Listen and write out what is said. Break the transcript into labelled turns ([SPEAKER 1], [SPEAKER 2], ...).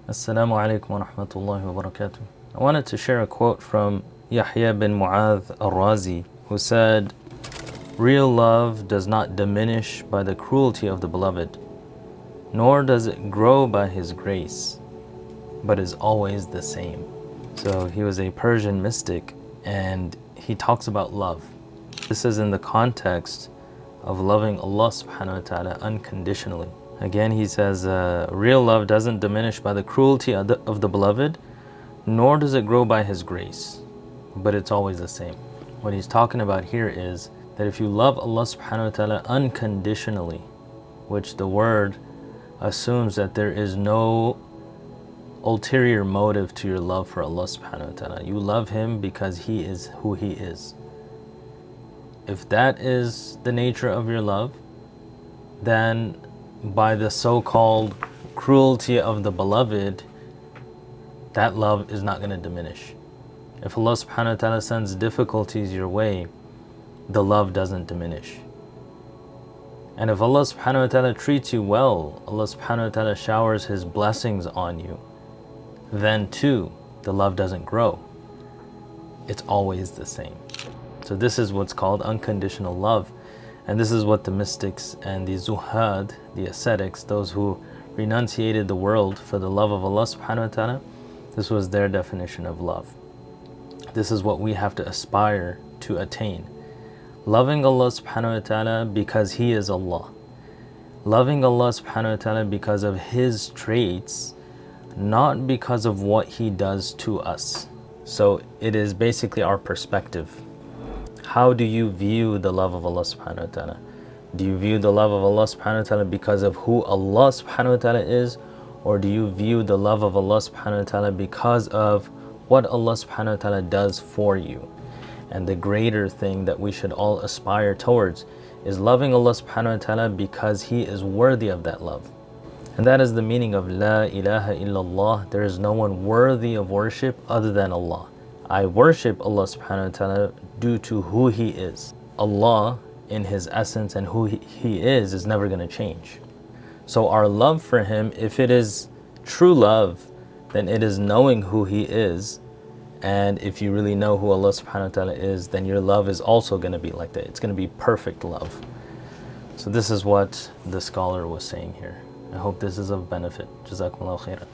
[SPEAKER 1] Assalamu alaikum wa rahmatullahi wa barakatuh. I wanted to share a quote from Yahya bin Muadh al-Razi, who said, "Real love does not diminish by the cruelty of the beloved, nor does it grow by his grace, but is always the same." So he was a Persian mystic, and he talks about love. This is in the context of loving Allah subhanahu wa ta'ala unconditionally. Again, he says, real love doesn't diminish by the cruelty of the beloved, nor does it grow by his grace, but it's always the same. What he's talking about here is that if you love Allah subhanahu wa ta'ala unconditionally, which the word assumes that there is no ulterior motive to your love for Allah subhanahu wa ta'ala. You love him because he is who he is. If that is the nature of your love, then by the so-called cruelty of the beloved, that love is not going to diminish. If Allah subhanahu wa ta'ala sends difficulties your way, the love doesn't diminish. And if Allah subhanahu wa ta'ala treats you well, Allah subhanahu wa ta'ala showers his blessings on you, then too, the love doesn't grow. It's always the same. So this is what's called unconditional love. And this is what the mystics and the zuhad, the ascetics, those who renunciated the world for the love of Allah subhanahu wa ta'ala, this was their definition of love. This is what we have to aspire to attain. Loving Allah subhanahu wa ta'ala because He is Allah. Loving Allah subhanahu wa ta'ala because of His traits, not because of what He does to us. So it is basically our perspective. How do you view the love of Allah subhanahu wa ta'ala? Do you view the love of Allah subhanahu wa ta'ala because of who Allah subhanahu wa ta'ala is? Or do you view the love of Allah subhanahu wa ta'ala because of what Allah subhanahu wa ta'ala does for you? And the greater thing that we should all aspire towards is loving Allah subhanahu wa ta'ala because He is worthy of that love. And that is the meaning of La ilaha illallah. There is no one worthy of worship other than Allah. I worship Allah subhanahu wa ta'ala due to who He is. Allah in His essence and who He is never going to change. So our love for Him, if it is true love, then it is knowing who He is. And if you really know who Allah subhanahu wa ta'ala is, then your love is also going to be like that. It's going to be perfect love. So this is what the scholar was saying here. I hope this is of benefit. Jazakumullahu khairan.